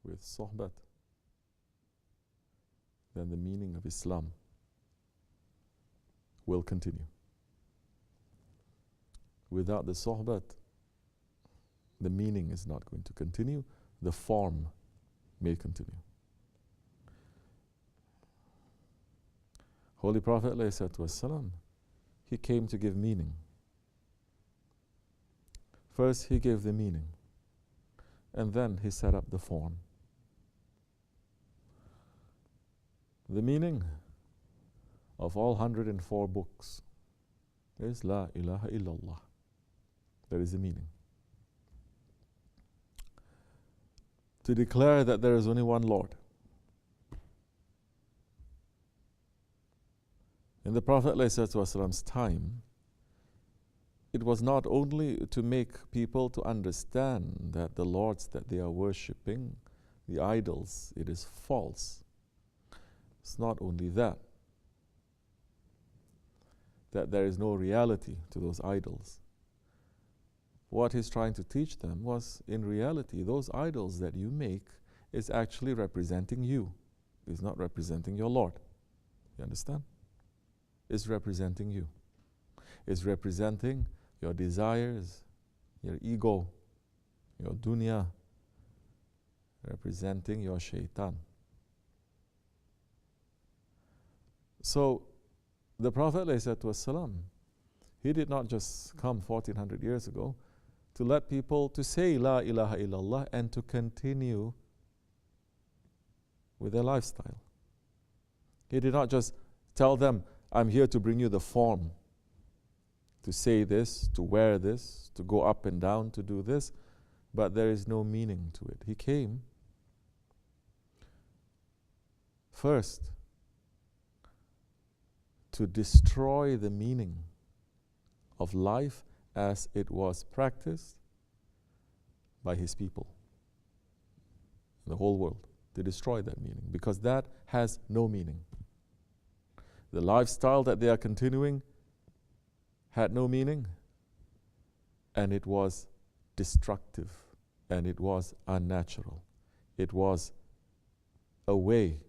with Sohbet, then the meaning of Islam will continue. Without the Sohbet, the meaning is not going to continue, the form may continue. Holy Prophet ﷺ, he came to give meaning. First he gave the meaning, and then he set up the form. The meaning of all 104 books is La ilaha illallah. That is the meaning. To declare that there is only one Lord. In the Prophet ﷺ's time, it was not only to make people to understand that the lords that they are worshipping, the idols, it is false. It's not only that there is no reality to those idols. What he's trying to teach them was, in reality, those idols that you make is actually representing you. It's not representing your Lord. You understand? It's representing you. It's representing your desires, your ego, your dunya, representing your shaitan. So, the Prophet ﷺ, he did not just come 1400 years ago to let people to say La ilaha illallah and to continue with their lifestyle. He did not just tell them, I'm here to bring you the form, to say this, to wear this, to go up and down, to do this, but there is no meaning to it. He came first to destroy the meaning of life as it was practiced by his people, the whole world, to destroy that meaning, because that has no meaning. The lifestyle that they are continuing had no meaning, and it was destructive, and it was unnatural. It was away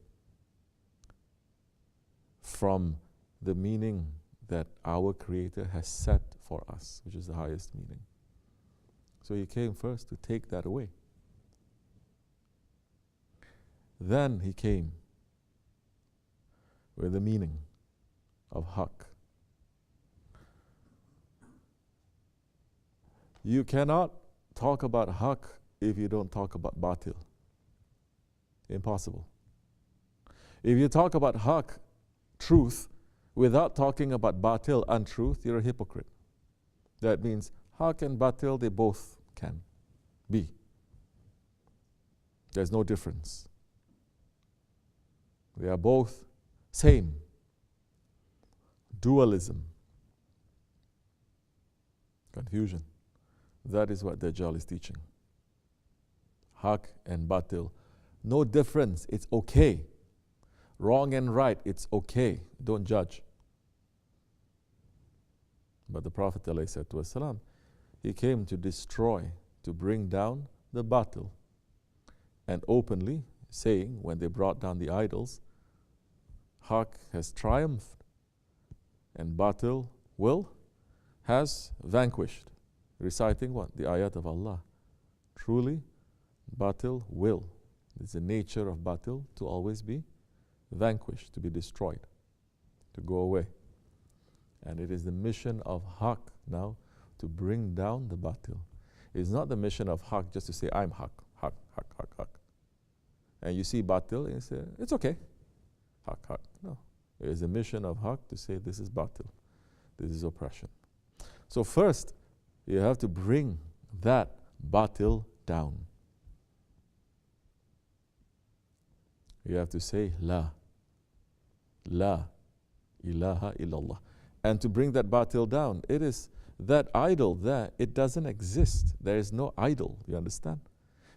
from the meaning that our Creator has set for us, which is the highest meaning. So he came first to take that away. Then he came with the meaning of haqq. You cannot talk about haqq if you don't talk about batil. Impossible. If you talk about haqq, truth, without talking about batil, untruth, you're a hypocrite. That means haqq and batil, they both can be. There's no difference. They are both same. Dualism. Confusion. That is what Dajjal is teaching. Haqq and batil. No difference, it's okay. Wrong and right, it's okay. Don't judge. But the Prophet ﷺ, he came to destroy, to bring down the batil. And openly saying, when they brought down the idols, haqq has triumphed and batil has vanquished. Reciting what? The ayat of Allah. Truly, batil will. It's the nature of batil to always be vanquished, to be destroyed, to go away. And it is the mission of haqq now to bring down the batil. It's not the mission of haqq just to say, I'm haqq, haqq, haqq, haqq, haqq. And you see batil and you say, it's okay. Haqq, haqq. No. It is the mission of haqq to say, this is batil. This is oppression. So first, you have to bring that batil down. You have to say, La ilaha illallah. And to bring that batil down, it is that idol there, it doesn't exist. There is no idol, you understand?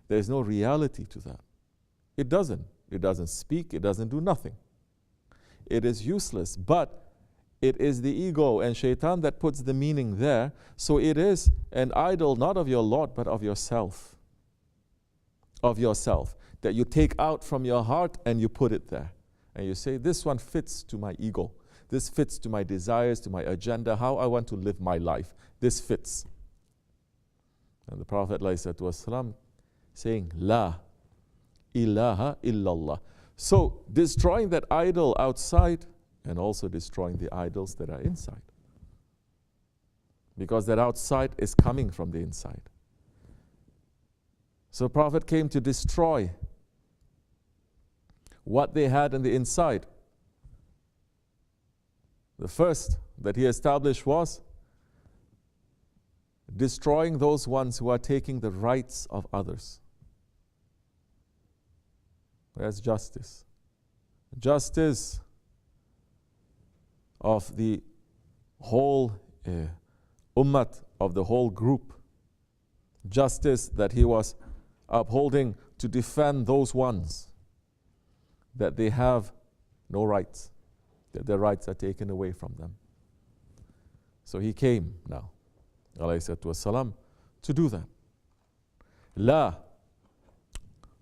There is no reality to that. It doesn't. It doesn't speak, it doesn't do nothing. It is useless, but it is the ego and shaitan that puts the meaning there. So it is an idol not of your Lord, but of yourself. Of yourself. that you take out from your heart and you put it there. And you say, this one fits to my ego. This fits to my desires, to my agenda, how I want to live my life. This fits. And the Prophet ﷺ saying, La ilaha illallah. So destroying that idol outside and also destroying the idols that are inside. Because that outside is coming from the inside. So Prophet came to destroy what they had in the inside. The first that he established was destroying those ones who are taking the rights of others. Where's justice? Justice of the whole ummat, of the whole group. Justice that he was upholding to defend those ones that they have no rights, that their rights are taken away from them. So he came now, ﷺ, to do that. La,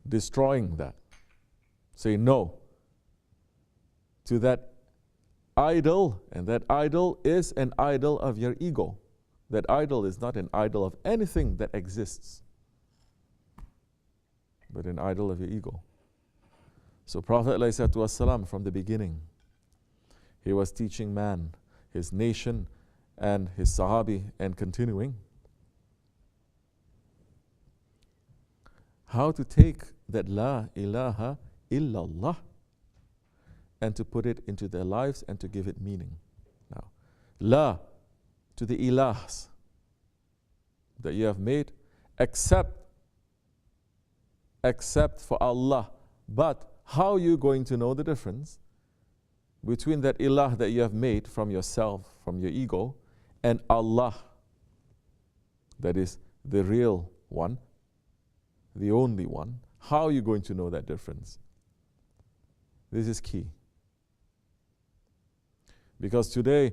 destroying that. Say no to that idol, and that idol is an idol of your ego. That idol is not an idol of anything that exists, but an idol of your ego. So Prophet ﷺ, from the beginning, he was teaching man, his nation, and his Sahabi, and continuing, how to take that La ilaha illallah and to put it into their lives and to give it meaning. Now, La to the ilahs that you have made, except for Allah. But how are you going to know the difference between that ilah that you have made from yourself, from your ego, and Allah, that is the real one, the only one? How are you going to know that difference? This is key. Because today,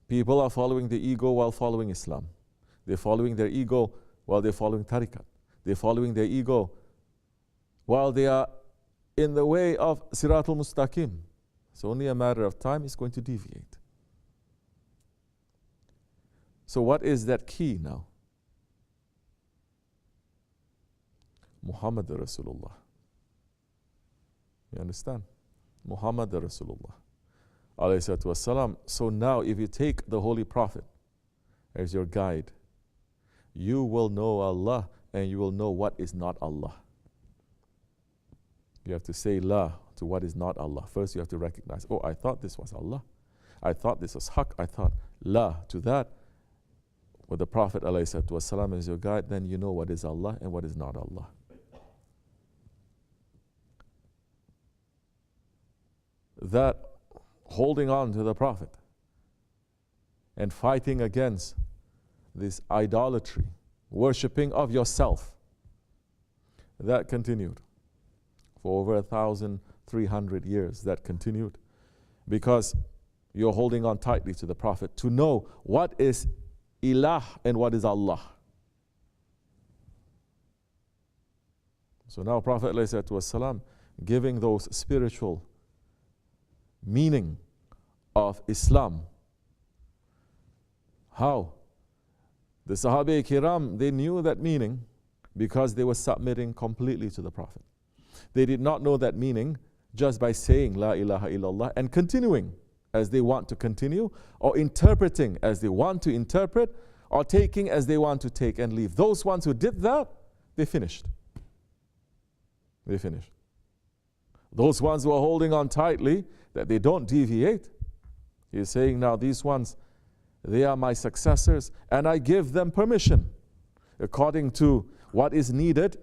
people are following the ego while following Islam. They're following their ego while they're following tariqat. They're following their ego while they are in the way of Siratul Mustaqim. It's only a matter of time, it's going to deviate. So what is that key now? Muhammad Rasulullah. You understand? Muhammad Rasulullah. So now if you take the Holy Prophet as your guide, you will know Allah and you will know what is not Allah. You have to say La to what is not Allah. First you have to recognize, oh, I thought this was Allah. I thought this was Haqq. I thought La to that. With the Prophet ﷺ as your guide, then you know what is Allah and what is not Allah. That holding on to the Prophet and fighting against this idolatry, worshipping of yourself, that continued for over 1,300 years. That continued because you're holding on tightly to the Prophet to know what is ilah and what is Allah. So now Prophet ﷺ giving those spiritual meaning of Islam. How? The Sahabi Kiram, they knew that meaning because they were submitting completely to the Prophet. They did not know that meaning just by saying La ilaha illallah and continuing as they want to continue, or interpreting as they want to interpret, or taking as they want to take and leave. Those ones who did that, they finished. They finished. Those ones who are holding on tightly, that they don't deviate, he's saying now these ones, they are my successors, and I give them permission according to what is needed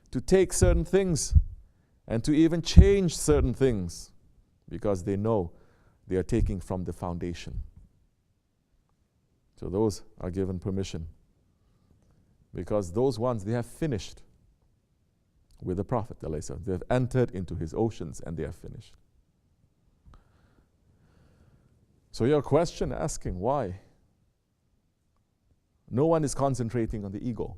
to take certain things and to even change certain things, because they know they are taking from the foundation. So those are given permission, because those ones, they have finished with the Prophet. They have entered into his oceans and they have finished. So your question asking why? No one is concentrating on the ego.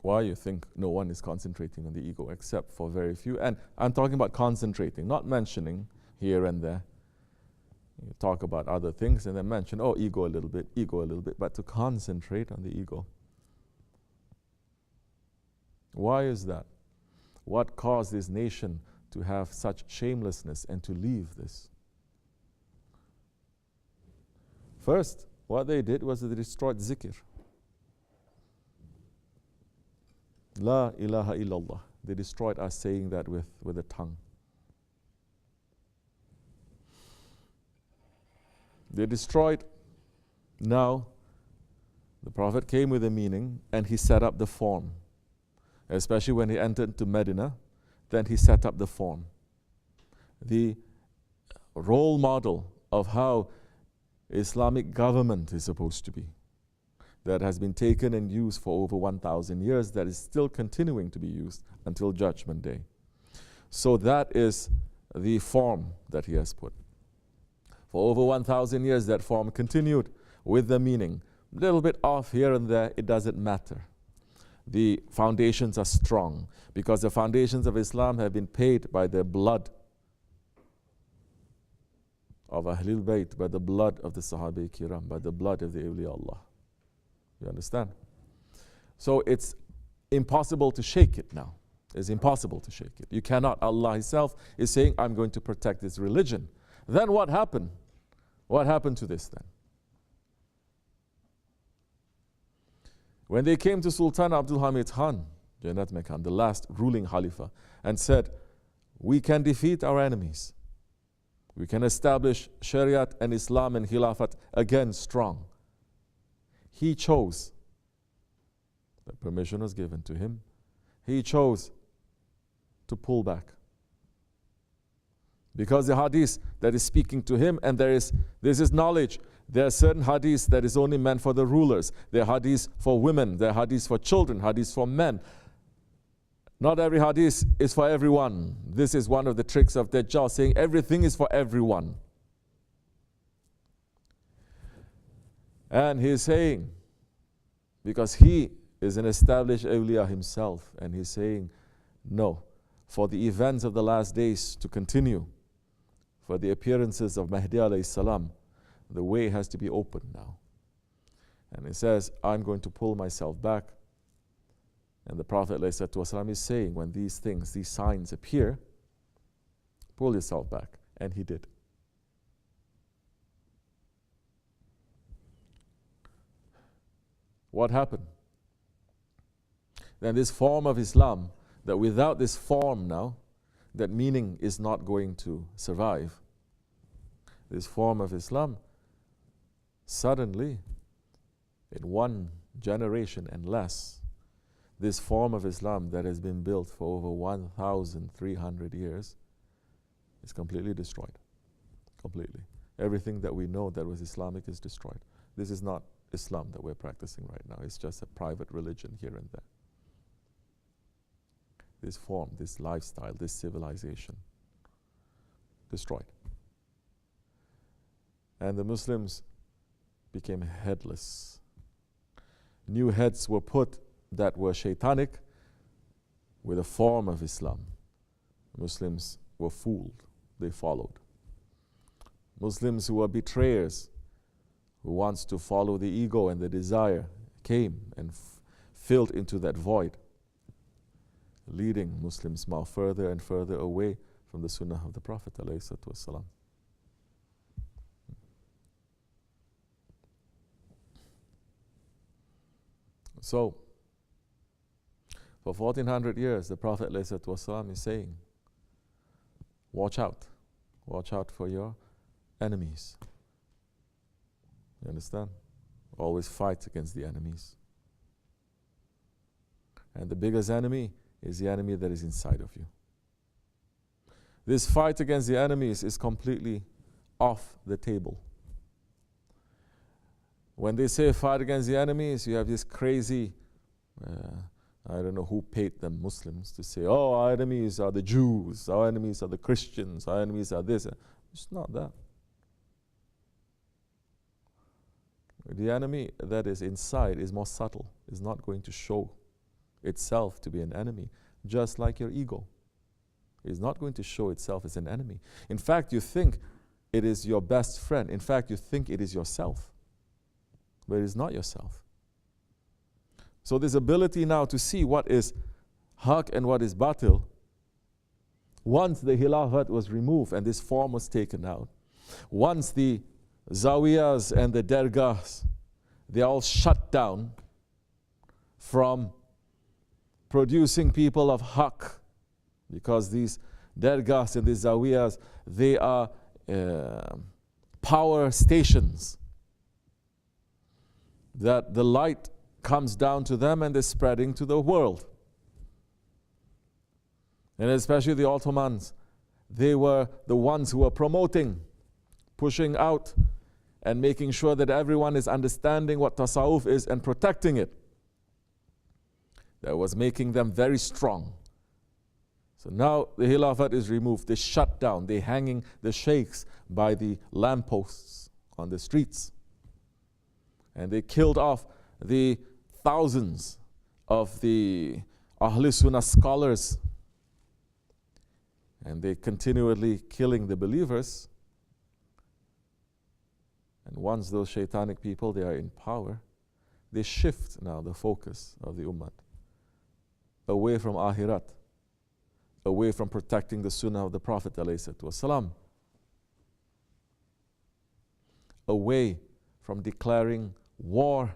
why you think no one is concentrating on the ego except for very few. And I'm talking about concentrating, not mentioning here and there. You talk about other things and then mention, oh, ego a little bit, but to concentrate on the ego. Why is that? What caused this nation to have such shamelessness and to leave this? First, what they did was they destroyed zikr. La ilaha illallah. They destroyed us saying that with the tongue. They destroyed. Now, the Prophet came with a meaning and he set up the form. Especially when he entered into Medina, then he set up the form. The role model of how Islamic government is supposed to be, that has been taken and used for over 1,000 years, that is still continuing to be used until Judgment Day. So that is the form that he has put. For over 1,000 years, that form continued with the meaning. A little bit off here and there, it doesn't matter. The foundations are strong because the foundations of Islam have been paid by the blood of Ahlul Bayt, by the blood of the Sahaba Kiram, by the blood of the awliya Allah. You understand? So it's impossible to shake it now. It's impossible to shake it. You cannot. Allah Himself is saying, I'm going to protect this religion. Then what happened? What happened to this then? When they came to Sultan Abdul Hamid Khan, Jannat Mekhan, the last ruling Khalifa, and said, we can defeat our enemies. We can establish Shariat and Islam and Khilafat again strong. He chose. The permission was given to him. He chose to pull back. Because the hadith that is speaking to him, and this is knowledge. There are certain hadiths that is only meant for the rulers. There are hadiths for women. There are hadiths for children. Hadiths for men. Not every hadith is for everyone. This is one of the tricks of Dajjal, saying everything is for everyone. And he's saying, because he is an established awliya himself, and he's saying, no, for the events of the last days to continue, for the appearances of Mahdi alayhi salam, the way has to be opened now. And he says, I'm going to pull myself back. And the Prophet ﷺ is saying, when these things, these signs appear, pull yourself back. And he did. What happened? Then this form of Islam, that without this form now, that meaning is not going to survive. This form of Islam, suddenly, in one generation and less, this form of Islam that has been built for over 1,300 years is completely destroyed. Completely. Everything that we know that was Islamic is destroyed. This is not Islam that we're practicing right now. It's just a private religion here and there. This form, this lifestyle, this civilization, destroyed. And the Muslims became headless. New heads were put that were shaitanic with a form of Islam. Muslims were fooled. They followed. Muslims who were betrayers, who wants to follow the ego and the desire, came and filled into that void, leading Muslims now further and further away from the sunnah of the Prophet ﷺ. So, for 1400 years, the Prophet ﷺ is saying, watch out for your enemies. You understand? Always fight against the enemies. And the biggest enemy is the enemy that is inside of you. This fight against the enemies is completely off the table. When they say fight against the enemies, you have this crazy, I don't know who paid them, Muslims, to say, oh, our enemies are the Jews, our enemies are the Christians, our enemies are this. It's not that. The enemy that is inside is more subtle, is not going to show itself to be an enemy, just like your ego is not going to show itself as an enemy. In fact, you think it is your best friend. In fact, you think it is yourself, but it is not yourself. So this ability now to see what is haq and what is batil, once the Khilafat was removed and this form was taken out, once the zawiyas and the dergahs, they all shut down from producing people of haq, because these dergahs and these zawiyas, they are power stations that the light comes down to them and is spreading to the world. And especially the Ottomans, they were the ones who were promoting, pushing out, and making sure that everyone is understanding what tasawwuf is and protecting it. That was making them very strong. So now the Khilafat is removed. They shut down. They're hanging the sheikhs by the lampposts on the streets. And they killed off the thousands of the Ahl Sunnah scholars. And they continually killing the believers. And once those shaitanic people, they are in power, they shift now the focus of the ummah away from akhirat, away from protecting the sunnah of the Prophet ﷺ, away from declaring war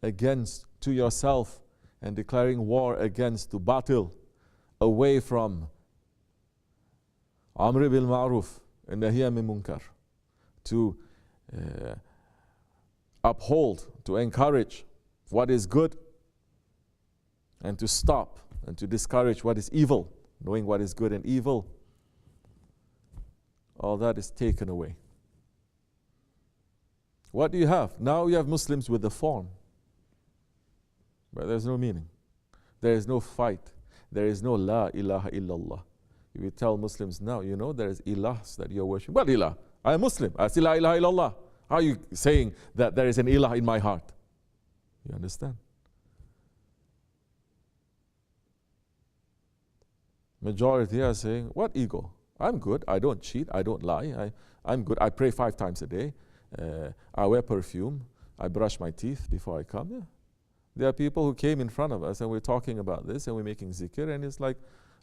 against to yourself and declaring war against the batil, away from Amr bil Ma'ruf and Nahiya min Munkar, to uphold, to encourage what is good, and to stop and to discourage what is evil, knowing what is good and evil. All that is taken away. What do you have? Now you have Muslims with the form, but there's no meaning. There is no fight. There is no La ilaha illallah. If you tell Muslims now, you know there is ilahs that you're worshiping. What ilah? I am Muslim. I say La ilaha illallah. How are you saying that there is an ilah in my heart? You understand? Majority are saying, what ego? I'm good. I don't cheat. I don't lie. I'm good. I pray 5 times a day. I wear perfume. I brush my teeth before I come. Yeah. There are people who came in front of us and we're talking about this and we're making zikr, and it's like,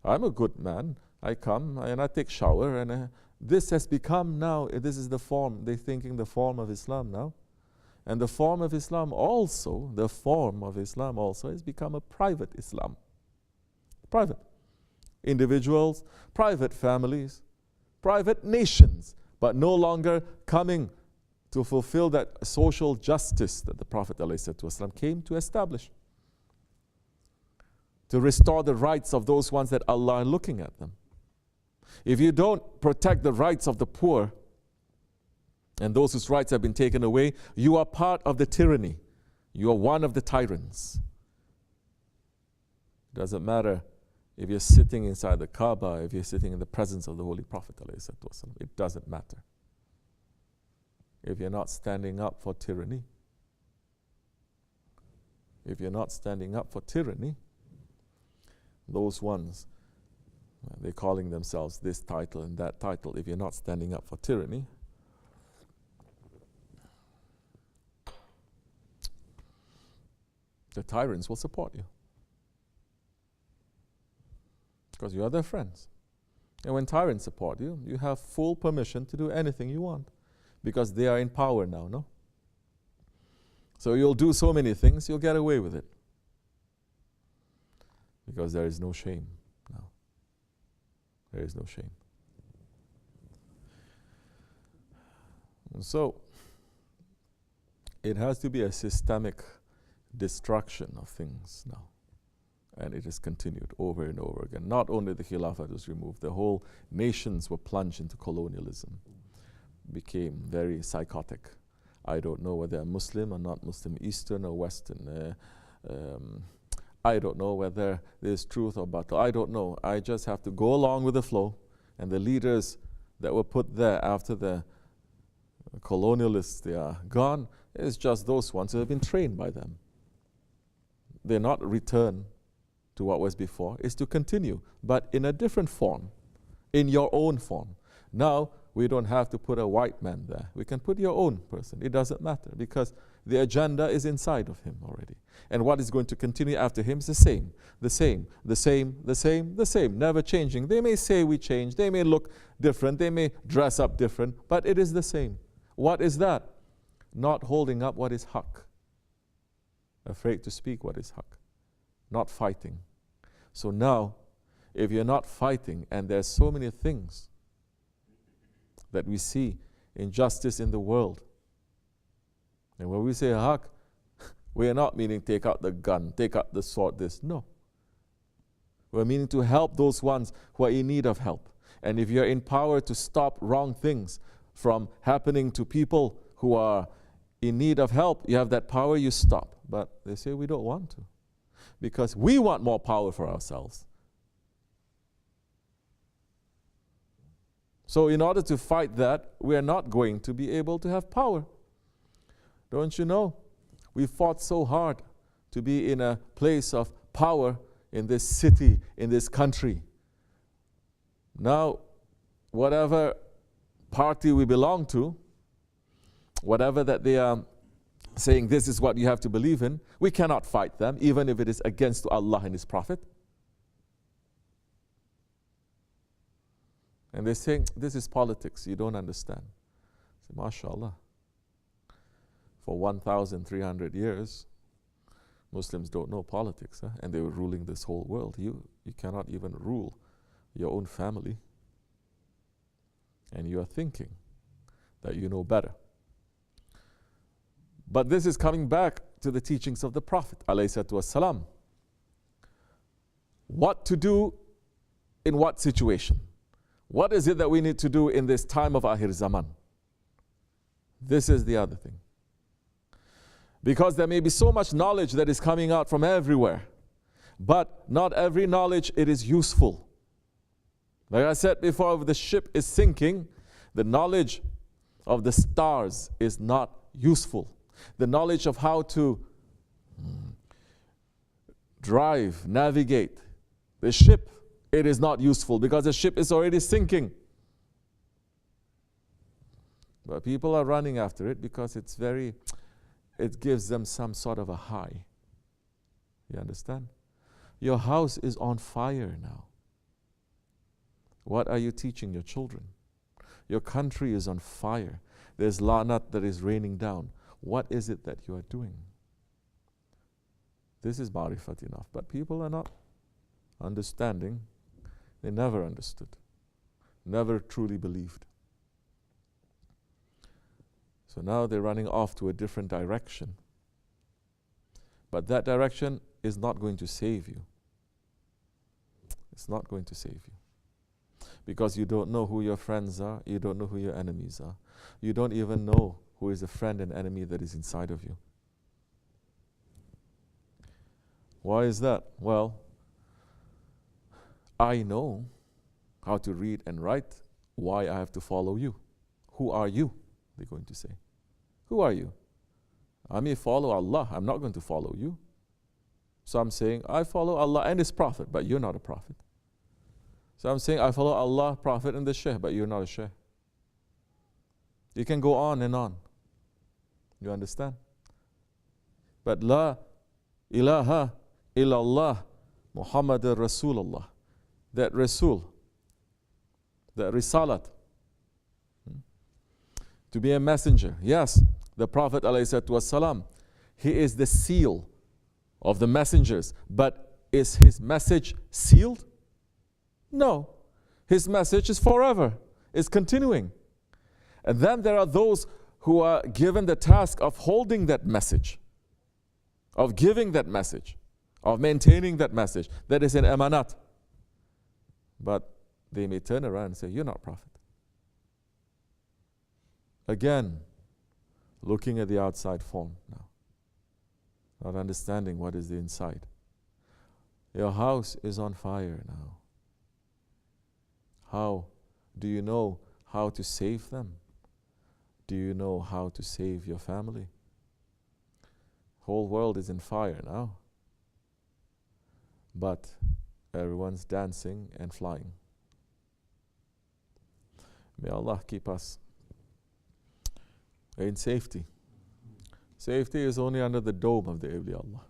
I'm a good man. I come and I take shower, and this has become now, this is the form. They're thinking the form of Islam now. And the form of Islam also, has become a private Islam. Private. Individuals, private families, private nations, but no longer coming to fulfill that social justice that the Prophet ﷺ came to establish. To restore the rights of those ones that Allah are looking at them. If you don't protect the rights of the poor and those whose rights have been taken away, you are part of the tyranny. You are one of the tyrants. It doesn't matter if you're sitting inside the Kaaba, if you're sitting in the presence of the Holy Prophet ﷺ. It doesn't matter. If you're not standing up for tyranny, those ones, they're calling themselves this title and that title. If you're not standing up for tyranny, the tyrants will support you. Because you are their friends. And when tyrants support you, you have full permission to do anything you want. Because they are in power now, no? So you'll do so many things, you'll get away with it. Because there is no shame now. There is no shame. And so, it has to be a systemic destruction of things now. And it has continued over and over again. Not only the Khilafat was removed, the whole nations were plunged into colonialism. Became very psychotic. I don't know whether I'm Muslim or not Muslim, Eastern or Western. I don't know whether there's truth or batil. I don't know. I just have to go along with the flow. And the leaders that were put there after the colonialists, they are gone. It's just those ones who have been trained by them. They're not returned to what was before is to continue, but in a different form, in your own form. Now, we don't have to put a white man there. We can put your own person. It doesn't matter because the agenda is inside of him already. And what is going to continue after him is the same, the same, the same, the same, the same, never changing. They may say we change, they may look different, they may dress up different, but it is the same. What is that? Not holding up what is haqq. Afraid to speak what is haqq. Not fighting. So now, if you're not fighting, and there's so many things that we see, injustice in the world, and when we say haqq, we are not meaning take out the gun, take out the sword, this. No. We're meaning to help those ones who are in need of help. And if you're in power to stop wrong things from happening to people who are in need of help, you have that power, you stop. But they say we don't want to because we want more power for ourselves. So in order to fight that, we are not going to be able to have power. Don't you know? We fought so hard to be in a place of power in this city, in this country. Now, whatever party we belong to, whatever that they are saying this is what you have to believe in, we cannot fight them, even if it is against Allah and His Prophet. And they say, this is politics, you don't understand. I say, MashaAllah. For 1,300 years, Muslims don't know politics, and they were ruling this whole world. You cannot even rule your own family. And you are thinking that you know better. But this is coming back to the teachings of the Prophet ﷺ. What to do in what situation? What is it that we need to do in this time of Akhir Zaman? This is the other thing. Because there may be so much knowledge that is coming out from everywhere, but not every knowledge it is useful. Like I said before, if the ship is sinking, the knowledge of the stars is not useful. The knowledge of how to drive, navigate the ship, it is not useful because the ship is already sinking. But people are running after it because it gives them some sort of a high. You understand? Your house is on fire now. What are you teaching your children? Your country is on fire. There's la'nat that is raining down. What is it that you are doing? This is ma'rifat enough. But people are not understanding. They never understood. Never truly believed. So now they're running off to a different direction. But that direction is not going to save you. It's not going to save you. Because you don't know who your friends are, you don't know who your enemies are. You don't even know who is the friend and enemy that is inside of you. Why is that? Well, I know how to read and write. Why I have to follow you? Who are you? They're going to say. Who are you? I may follow Allah. I'm not going to follow you. So I'm saying, I follow Allah and His Prophet, but you're not a prophet. So I'm saying, I follow Allah, Prophet, and the Shaykh, but you're not a Shaykh. You can go on and on. You understand? But La ilaha illallah Muhammadur Rasulullah. That Rasul, that Risalat, to be a messenger. Yes, the Prophet ﷺ, he is the seal of the messengers. But is his message sealed? No. His message is forever. It's continuing. And then there are those who are given the task of holding that message, of giving that message, of maintaining that message. That is an amanat. But they may turn around and say, you're not prophet. Again, looking at the outside form now, not understanding what is the inside. Your house is on fire now. How do you know how to save them? Do you know how to save your family? Whole world is in fire now. but everyone's dancing and flying. May Allah keep us in safety. Safety is only under the dome of the awliya Allah.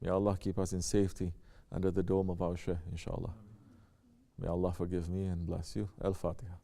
May Allah keep us in safety under the dome of our Shaykh, inshallah. May Allah forgive me and bless you. Al-Fatiha.